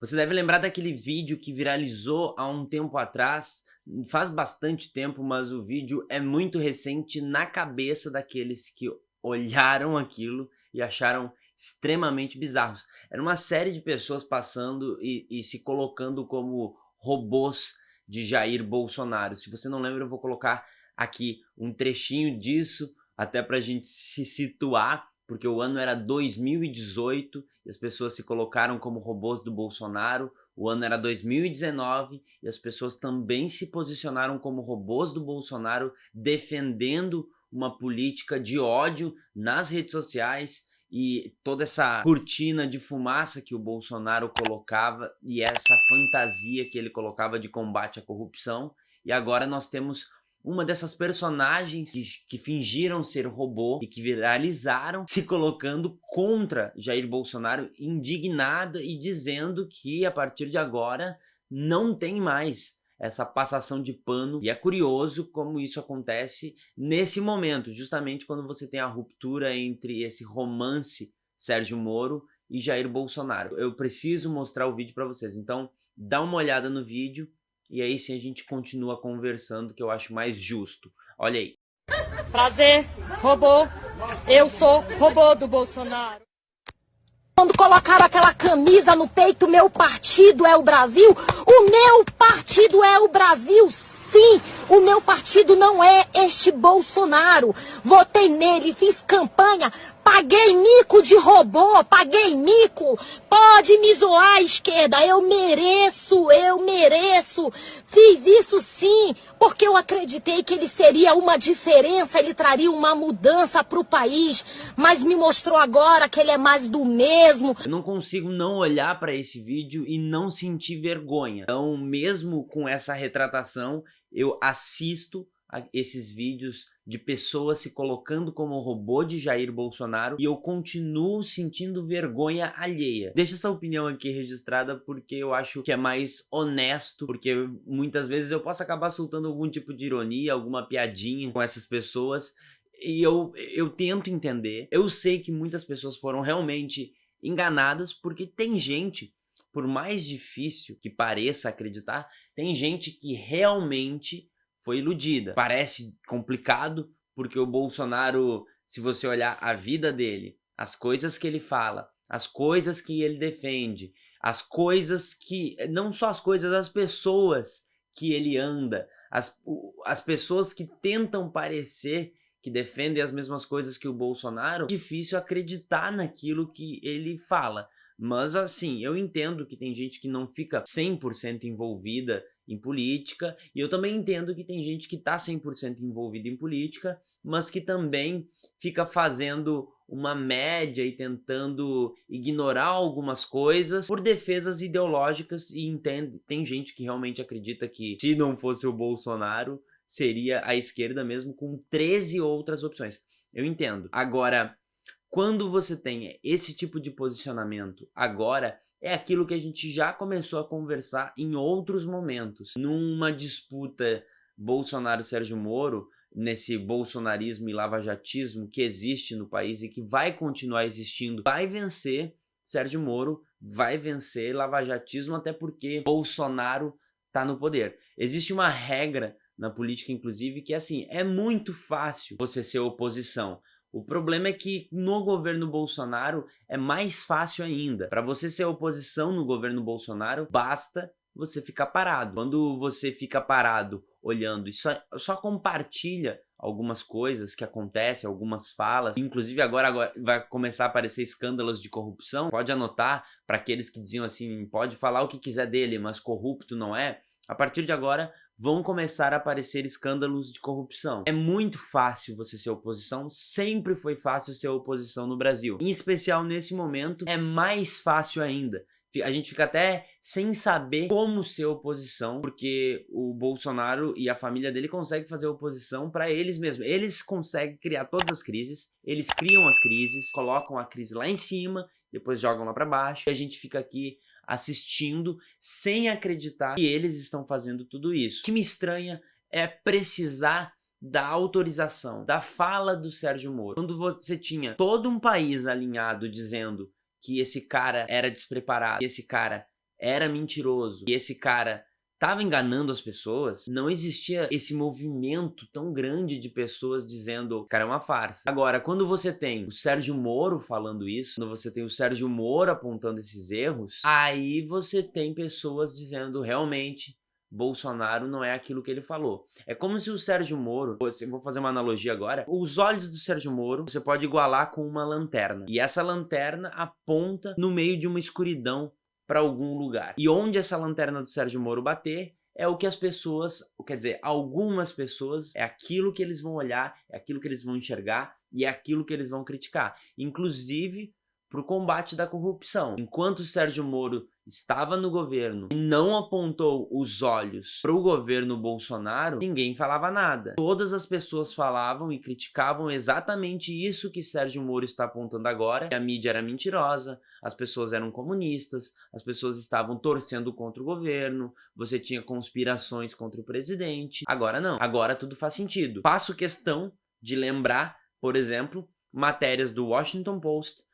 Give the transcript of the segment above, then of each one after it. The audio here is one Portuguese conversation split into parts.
Você deve lembrar daquele vídeo que viralizou há um tempo atrás, faz bastante tempo, mas o vídeo é muito recente na cabeça daqueles que olharam aquilo e acharam extremamente bizarros. Era uma série de pessoas passando e se colocando como robôs de Jair Bolsonaro. Se você não lembra, eu vou colocar aqui um trechinho disso, até para a gente se situar, porque o ano era 2018 e as pessoas se colocaram como robôs do Bolsonaro. O ano era 2019 e as pessoas também se posicionaram como robôs do Bolsonaro, defendendo uma política de ódio nas redes sociais e toda essa cortina de fumaça que o Bolsonaro colocava e essa fantasia que ele colocava de combate à corrupção. E agora nós temos uma dessas personagens que fingiram ser robô e que viralizaram se colocando contra Jair Bolsonaro, indignada e dizendo que a partir de agora não tem mais essa passação de pano. E é curioso como isso acontece nesse momento, justamente quando você tem a ruptura entre esse romance Sérgio Moro e Jair Bolsonaro. Eu preciso mostrar o vídeo para vocês, então dá uma olhada no vídeo e aí sim a gente continua conversando, que eu acho mais justo. Olha aí. Prazer, robô. Eu sou robô do Bolsonaro. Quando colocaram aquela camisa no peito, meu partido é o Brasil. O meu partido é o Brasil, sim. O meu partido não é este Bolsonaro. Votei nele, fiz campanha, paguei mico de robô, paguei mico. Pode me zoar, esquerda, eu mereço. Fiz isso sim, porque eu acreditei que ele seria uma diferença, ele traria uma mudança para o país, mas me mostrou agora que ele é mais do mesmo. Eu não consigo não olhar para esse vídeo e não sentir vergonha. Então, mesmo com essa retratação, eu assisto a esses vídeos de pessoas se colocando como robô de Jair Bolsonaro e eu continuo sentindo vergonha alheia. Deixa essa opinião aqui registrada porque eu acho que é mais honesto, porque muitas vezes eu posso acabar soltando algum tipo de ironia, alguma piadinha com essas pessoas e eu tento entender. Eu sei que muitas pessoas foram realmente enganadas porque tem gente, por mais difícil que pareça acreditar, tem gente que realmente foi iludida. Parece complicado, porque o Bolsonaro, se você olhar a vida dele, as coisas que ele fala, as coisas que ele defende, as coisas que... não só as coisas, as pessoas que ele anda, as pessoas que tentam parecer que defendem as mesmas coisas que o Bolsonaro, é difícil acreditar naquilo que ele fala. Mas assim, eu entendo que tem gente que não fica 100% envolvida em política, e eu também entendo que tem gente que tá 100% envolvida em política, mas que também fica fazendo uma média e tentando ignorar algumas coisas por defesas ideológicas e tem gente que realmente acredita que se não fosse o Bolsonaro, seria a esquerda mesmo com 13 outras opções. Eu entendo. Agora, quando você tem esse tipo de posicionamento agora, é aquilo que a gente já começou a conversar em outros momentos. Numa disputa Bolsonaro-Sérgio Moro, nesse bolsonarismo e lavajatismo que existe no país e que vai continuar existindo, vai vencer Sérgio Moro, vai vencer lavajatismo, até porque Bolsonaro está no poder. Existe uma regra na política, inclusive, que é assim, é muito fácil você ser oposição. O problema é que no governo Bolsonaro é mais fácil ainda. Para você ser oposição no governo Bolsonaro, basta você ficar parado. Quando você fica parado olhando e só compartilha algumas coisas que acontecem, algumas falas, inclusive agora vai começar a aparecer escândalos de corrupção, pode anotar para aqueles que diziam assim, pode falar o que quiser dele, mas corrupto não é. A partir de agora, vão começar a aparecer escândalos de corrupção. É muito fácil você ser oposição, sempre foi fácil ser oposição no Brasil. Em especial nesse momento, é mais fácil ainda. A gente fica até sem saber como ser oposição, porque o Bolsonaro e a família dele conseguem fazer oposição para eles mesmos. Eles conseguem criar todas as crises, eles criam as crises, colocam a crise lá em cima, depois jogam lá para baixo, e a gente fica aqui assistindo sem acreditar que eles estão fazendo tudo isso. O que me estranha é precisar da autorização, da fala do Sérgio Moro. Quando você tinha todo um país alinhado dizendo que esse cara era despreparado, que esse cara era mentiroso e esse cara estava enganando as pessoas, não existia esse movimento tão grande de pessoas dizendo que cara é uma farsa. Agora, quando você tem o Sérgio Moro falando isso, quando você tem o Sérgio Moro apontando esses erros, aí você tem pessoas dizendo realmente Bolsonaro não é aquilo que ele falou. É como se o Sérgio Moro, vou fazer uma analogia agora, os olhos do Sérgio Moro você pode igualar com uma lanterna, e essa lanterna aponta no meio de uma escuridão para algum lugar. E onde essa lanterna do Sérgio Moro bater, é o que as pessoas, quer dizer, algumas pessoas, é aquilo que eles vão olhar, é aquilo que eles vão enxergar e é aquilo que eles vão criticar. Inclusive para o combate da corrupção. Enquanto o Sérgio Moro estava no governo e não apontou os olhos para o governo Bolsonaro, ninguém falava nada. Todas as pessoas falavam e criticavam exatamente isso que Sérgio Moro está apontando agora, que a mídia era mentirosa, as pessoas eram comunistas, as pessoas estavam torcendo contra o governo, você tinha conspirações contra o presidente. Agora não, agora tudo faz sentido. Faço questão de lembrar, por exemplo, matérias do Washington Post,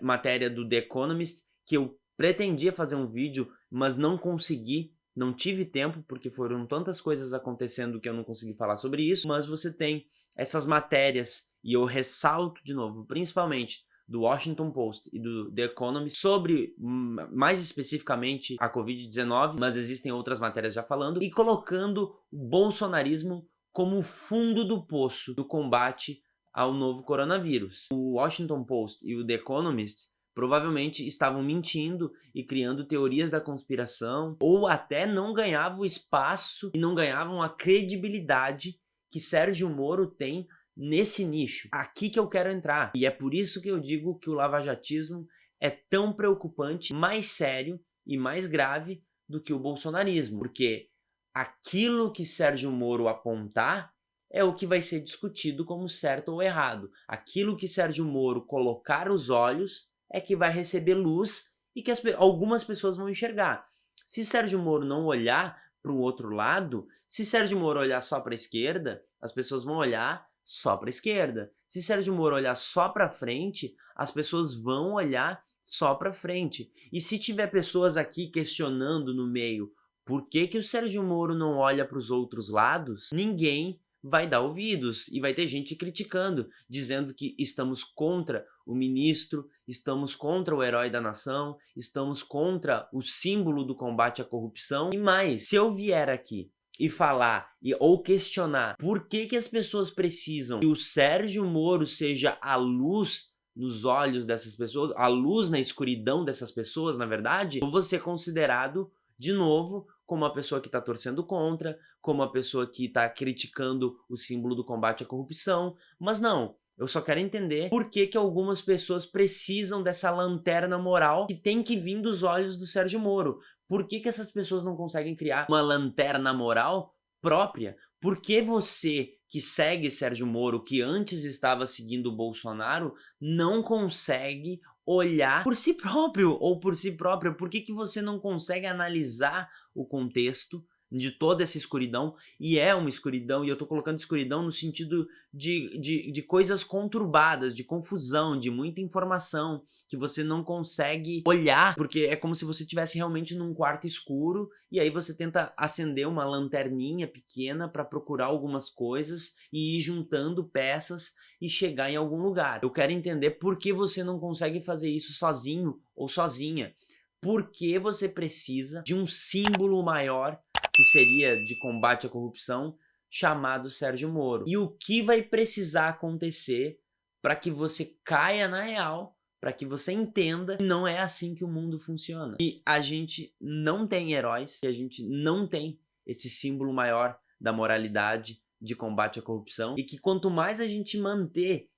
matéria do The Economist, que eu pretendia fazer um vídeo, mas não consegui, não tive tempo, porque foram tantas coisas acontecendo que eu não consegui falar sobre isso, mas você tem essas matérias, e eu ressalto de novo, principalmente do Washington Post e do The Economist, sobre, mais especificamente, a Covid-19, mas existem outras matérias já falando, e colocando o bolsonarismo como o fundo do poço do combate ao novo coronavírus. O Washington Post e o The Economist provavelmente estavam mentindo e criando teorias da conspiração, ou até não ganhavam o espaço e não ganhavam a credibilidade que Sérgio Moro tem nesse nicho. Aqui que eu quero entrar. E é por isso que eu digo que o lavajatismo é tão preocupante, mais sério e mais grave do que o bolsonarismo. Porque aquilo que Sérgio Moro apontar é o que vai ser discutido como certo ou errado. Aquilo que Sérgio Moro colocar os olhos é que vai receber luz e que algumas pessoas vão enxergar. Se Sérgio Moro não olhar para o outro lado, se Sérgio Moro olhar só para a esquerda, as pessoas vão olhar só para a esquerda. Se Sérgio Moro olhar só para frente, as pessoas vão olhar só para frente. E se tiver pessoas aqui questionando no meio por que o Sérgio Moro não olha para os outros lados, ninguém vai dar ouvidos e vai ter gente criticando, dizendo que estamos contra o ministro, estamos contra o herói da nação, estamos contra o símbolo do combate à corrupção. E mais, se eu vier aqui e falar ou questionar por que as pessoas precisam que o Sérgio Moro seja a luz nos olhos dessas pessoas, a luz na escuridão dessas pessoas, na verdade, eu vou ser considerado, de novo, como uma pessoa que está torcendo contra, como uma pessoa que está criticando o símbolo do combate à corrupção, mas não. Eu só quero entender por que algumas pessoas precisam dessa lanterna moral que tem que vir dos olhos do Sérgio Moro. Por que essas pessoas não conseguem criar uma lanterna moral própria? Por que você que segue Sérgio Moro, que antes estava seguindo o Bolsonaro, não consegue olhar por si próprio ou por si própria? Por que você não consegue analisar o contexto de toda essa escuridão? E é uma escuridão, e eu tô colocando escuridão no sentido de coisas conturbadas, de confusão, de muita informação que você não consegue olhar, porque é como se você estivesse realmente num quarto escuro e aí você tenta acender uma lanterninha pequena para procurar algumas coisas e ir juntando peças e chegar em algum lugar. Eu quero entender por que você não consegue fazer isso sozinho ou sozinha. Por que você precisa de um símbolo maior, que seria de combate à corrupção, chamado Sérgio Moro? E o que vai precisar acontecer para que você caia na real, para que você entenda que não é assim que o mundo funciona? E a gente não tem heróis, e a gente não tem esse símbolo maior da moralidade, de combate à corrupção, e que quanto mais a gente manter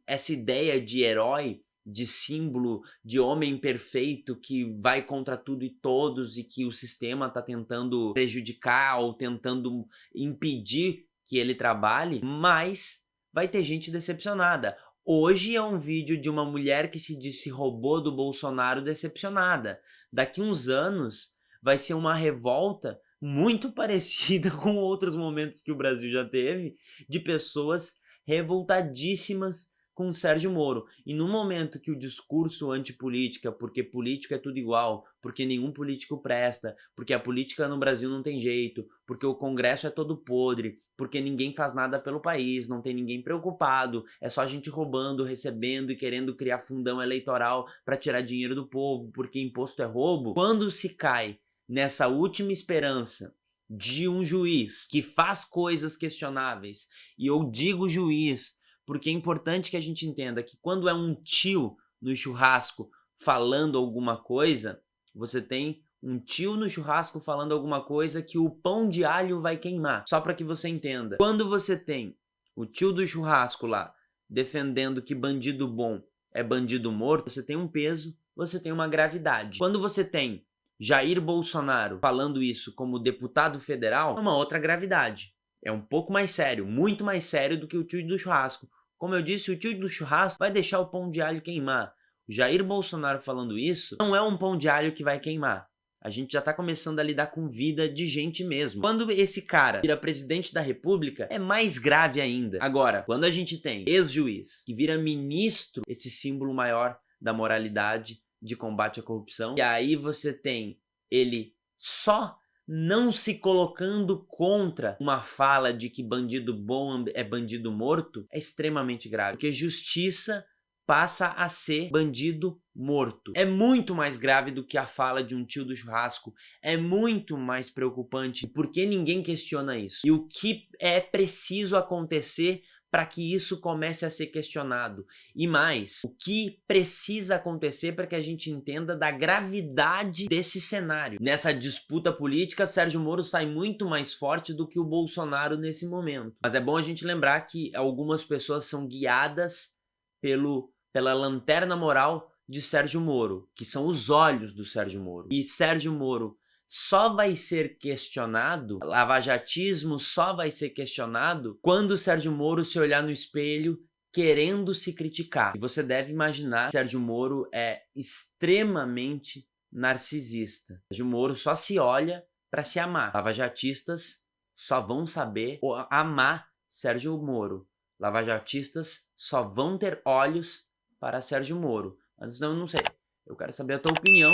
essa ideia de herói, de símbolo, de homem perfeito que vai contra tudo e todos e que o sistema está tentando prejudicar ou tentando impedir que ele trabalhe, mais vai ter gente decepcionada. Hoje é um vídeo de uma mulher que se disse robô do Bolsonaro decepcionada. Daqui uns anos vai ser uma revolta muito parecida com outros momentos que o Brasil já teve, de pessoas revoltadíssimas com o Sérgio Moro. E no momento que o discurso antipolítica, porque política é tudo igual, porque nenhum político presta, porque a política no Brasil não tem jeito, porque o Congresso é todo podre, porque ninguém faz nada pelo país, não tem ninguém preocupado, é só gente roubando, recebendo e querendo criar fundão eleitoral para tirar dinheiro do povo, porque imposto é roubo. Quando se cai nessa última esperança de um juiz que faz coisas questionáveis, e eu digo juiz porque é importante que a gente entenda que quando é um tio no churrasco falando alguma coisa, você tem um tio no churrasco falando alguma coisa que o pão de alho vai queimar. Só para que você entenda. Quando você tem o tio do churrasco lá defendendo que bandido bom é bandido morto, você tem um peso, você tem uma gravidade. Quando você tem Jair Bolsonaro falando isso como deputado federal, é uma outra gravidade. É um pouco mais sério, muito mais sério do que o tio do churrasco. Como eu disse, o tio do churrasco vai deixar o pão de alho queimar. O Jair Bolsonaro falando isso não é um pão de alho que vai queimar. A gente já tá começando a lidar com vida de gente mesmo. Quando esse cara vira presidente da república, é mais grave ainda. Agora, quando a gente tem ex-juiz que vira ministro, esse símbolo maior da moralidade, de combate à corrupção, e aí você tem ele só não se colocando contra uma fala de que bandido bom é bandido morto, é extremamente grave, porque justiça passa a ser bandido morto. É muito mais grave do que a fala de um tio do churrasco, é muito mais preocupante, porque ninguém questiona isso. E o que é preciso acontecer para que isso comece a ser questionado. E mais, o que precisa acontecer para que a gente entenda da gravidade desse cenário. Nessa disputa política, Sérgio Moro sai muito mais forte do que o Bolsonaro nesse momento. Mas é bom a gente lembrar que algumas pessoas são guiadas pela lanterna moral de Sérgio Moro, que são os olhos do Sérgio Moro. E Sérgio Moro só vai ser questionado, lavajatismo só vai ser questionado quando o Sérgio Moro se olhar no espelho querendo se criticar. E você deve imaginar que Sérgio Moro é extremamente narcisista. Sérgio Moro só se olha para se amar. Lavajatistas só vão saber amar Sérgio Moro. Lavajatistas só vão ter olhos para Sérgio Moro. Mas não, não sei. Eu quero saber a tua opinião.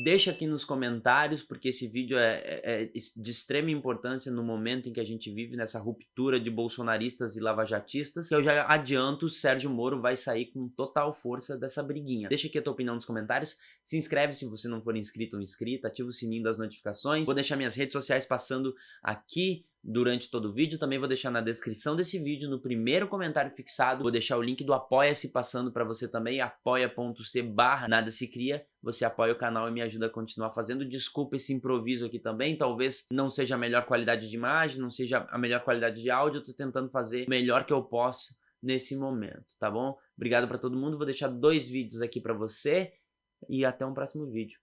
Deixa aqui nos comentários, porque esse vídeo é de extrema importância no momento em que a gente vive, nessa ruptura de bolsonaristas e lavajatistas. Eu já adianto, Sérgio Moro vai sair com total força dessa briguinha. Deixa aqui a tua opinião nos comentários. Se inscreve se você não for inscrito ou inscrita. Ativa o sininho das notificações. Vou deixar minhas redes sociais passando aqui durante todo o vídeo. Também vou deixar na descrição desse vídeo, no primeiro comentário fixado, vou deixar o link do Apoia-se passando para você também, apoia.c/nadasecria. Você apoia o canal e me ajuda a continuar fazendo. Desculpa esse improviso aqui também, talvez não seja a melhor qualidade de imagem, não seja a melhor qualidade de áudio, eu tô tentando fazer o melhor que eu posso nesse momento, tá bom? Obrigado para todo mundo, vou deixar 2 vídeos aqui para você e até um próximo vídeo.